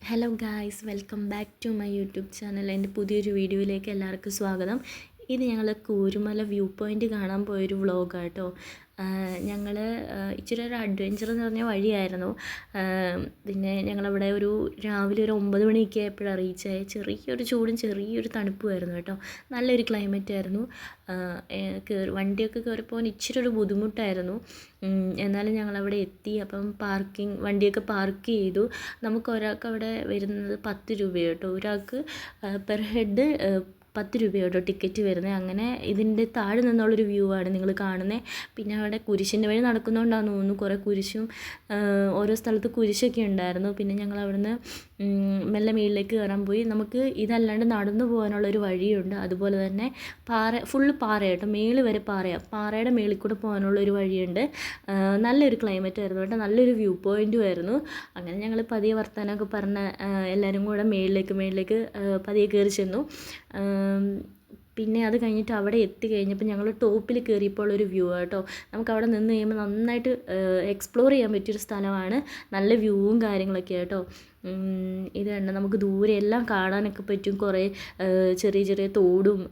Hello guys, welcome back to my YouTube channel. എൻ്റെ പുതിയൊരു വീഡിയോയിലേക്ക് എല്ലാവർക്കും സ്വാഗതം. ഇത് ഞങ്ങൾ കൂരുമല വ്യൂ പോയിൻ്റ് കാണാൻ പോയൊരു വ്ളോഗാണ് കേട്ടോ. ഞങ്ങൾ ഇച്ചിരി ഒരു അഡ്വഞ്ചർ എന്ന് പറഞ്ഞ വഴിയായിരുന്നു. പിന്നെ ഞങ്ങളവിടെ രാവിലെ ഒരു 9 മണിയൊക്കെ ആയപ്പോഴാണ് റീച്ചായി. ചെറിയൊരു ചൂടും ചെറിയൊരു തണുപ്പുമായിരുന്നു കേട്ടോ. നല്ലൊരു ക്ലൈമറ്റ് ആയിരുന്നു. വണ്ടിയൊക്കെ കയറിപ്പോകാൻ ഇച്ചിരി ഒരു ബുദ്ധിമുട്ടായിരുന്നു. എന്നാലും ഞങ്ങളവിടെ എത്തി. അപ്പം വണ്ടിയൊക്കെ പാർക്ക് ചെയ്തു. നമുക്ക് ഒരാൾക്ക് അവിടെ വരുന്നത് 10 രൂപയാണ് കേട്ടോ. ഒരാൾക്ക് പെർ ഹെഡ് 10 രൂപയാണ് കേട്ടോ ടിക്കറ്റ് വരുന്നത്. അങ്ങനെ ഇതിൻ്റെ താഴെ നിന്നുള്ളൊരു വ്യൂ ആണ് നിങ്ങൾ കാണുന്നത്. പിന്നെ അവിടെ കുരിശിൻ്റെ വഴി നടക്കുന്നതുകൊണ്ടാണെന്ന് തോന്നുന്നു കുറേ കുരിശും ഓരോ സ്ഥലത്ത് കുരിശൊക്കെ ഉണ്ടായിരുന്നു. പിന്നെ ഞങ്ങൾ അവിടുന്ന് മെല്ലെ മുകളിലേക്ക് കയറാൻ പോയി. നമുക്ക് ഇതല്ലാണ്ട് നടന്നു പോകാനുള്ളൊരു വഴിയുണ്ട്. അതുപോലെ തന്നെ ഫുള്ള് പാറയാട്ടോ, മേളിൽ വരെ പാറയുടെ മേളിൽ കൂടെ പോകാനുള്ളൊരു വഴിയുണ്ട്. നല്ലൊരു ക്ലൈമറ്റ് ആയിരുന്നു കേട്ടോ, നല്ലൊരു വ്യൂ പോയിൻറ്റും ആയിരുന്നു. അങ്ങനെ ഞങ്ങൾ പതിയെ വർത്താനമൊക്കെ പറഞ്ഞ് എല്ലാവരും കൂടെ മേളിലേക്ക് പതിയെ കയറി ചെന്നു. പിന്നെ അത് കഴിഞ്ഞിട്ട് അവിടെ എത്തിക്കഴിഞ്ഞപ്പോൾ ഞങ്ങൾ ടോപ്പിൽ കയറിയപ്പോൾ ഒരു വ്യൂ കേട്ടോ. നമുക്ക് അവിടെ നിന്ന് കഴിയുമ്പോൾ നന്നായിട്ട് എക്സ്പ്ലോർ ചെയ്യാൻ പറ്റിയൊരു സ്ഥലമാണ്. നല്ല വ്യൂവും കാര്യങ്ങളൊക്കെ കേട്ടോ. ഇത് കണ്ട് നമുക്ക് ദൂരെ എല്ലാം കാണാനൊക്കെ പറ്റും. കുറേ ചെറിയ തോടും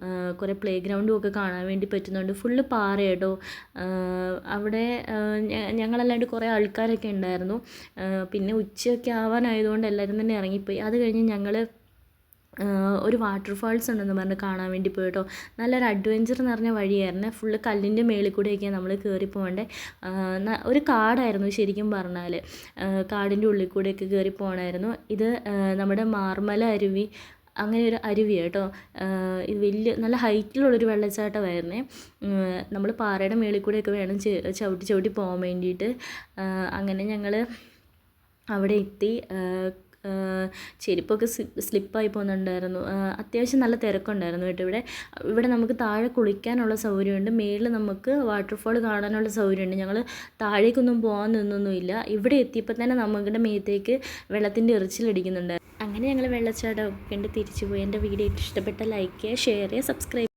കുറേ പ്ലേ ഗ്രൗണ്ടും ഒക്കെ കാണാൻ വേണ്ടി പറ്റുന്നുണ്ട്. ഫുള്ള് പാറ കേട്ടോ. അവിടെ ഞങ്ങളല്ലാണ്ട് കുറേ ആൾക്കാരൊക്കെ ഉണ്ടായിരുന്നു. പിന്നെ ഉച്ചയൊക്കെ ആവാനായതുകൊണ്ട് എല്ലാവരും തന്നെ ഇറങ്ങിപ്പോയി. അത് കഴിഞ്ഞ് ഞങ്ങൾ ഒരു വാട്ടർഫാൾസ് ഉണ്ടെന്ന് പറഞ്ഞ് കാണാൻ വേണ്ടി പോയി കേട്ടോ. നല്ലൊരു അഡ്വഞ്ചർ എന്ന് പറഞ്ഞ വഴിയായിരുന്നു. ഫുള്ള് കല്ലിൻ്റെ മേളിൽ കൂടെയൊക്കെയാണ് നമ്മൾ കയറി പോകേണ്ടത്. ഒരു കാടായിരുന്നു ശരിക്കും പറഞ്ഞാൽ. കാടിൻ്റെ ഉള്ളിൽ കൂടെയൊക്കെ കയറി പോകണമായിരുന്നു. ഇത് നമ്മുടെ മാർമല അരുവി, അങ്ങനെ ഒരു അരുവി കേട്ടോ. ഇത് നല്ല ഹൈറ്റിലുള്ളൊരു വെള്ളച്ചാട്ടമായിരുന്നേ. നമ്മൾ പാറയുടെ മേളിൽ കൂടെയൊക്കെ വേണം ചവിട്ടി പോകാൻ വേണ്ടിയിട്ട്. അങ്ങനെ ഞങ്ങൾ അവിടെ എത്തി. ചെരുപ്പൊക്കെ സ്ലിപ്പായി പോകുന്നുണ്ടായിരുന്നു. അത്യാവശ്യം നല്ല തിരക്കുണ്ടായിരുന്നു കേട്ടോ. ഇവിടെ നമുക്ക് താഴെ കുളിക്കാനുള്ള സൗകര്യമുണ്ട്. മേളിൽ നമുക്ക് വാട്ടർഫാൾ കാണാനുള്ള സൗകര്യമുണ്ട്. ഞങ്ങൾ താഴേക്കൊന്നും പോകാൻ നിന്നൊന്നുമില്ല. ഇവിടെ എത്തിയപ്പോൾ തന്നെ നമ്മുടെ മേത്തേക്ക് വെള്ളത്തിൻ്റെ എറിച്ചിലടിക്കുന്നുണ്ട്. അങ്ങനെ ഞങ്ങൾ വെള്ളച്ചാട്ടമൊക്കെ കണ്ട് തിരിച്ചു പോയി. എൻ്റെ വീഡിയോ ഇഷ്ടപ്പെട്ട ലൈക്ക് ചെയ്യുക, ഷെയർ ചെയ്യുക, സബ്സ്ക്രൈബ്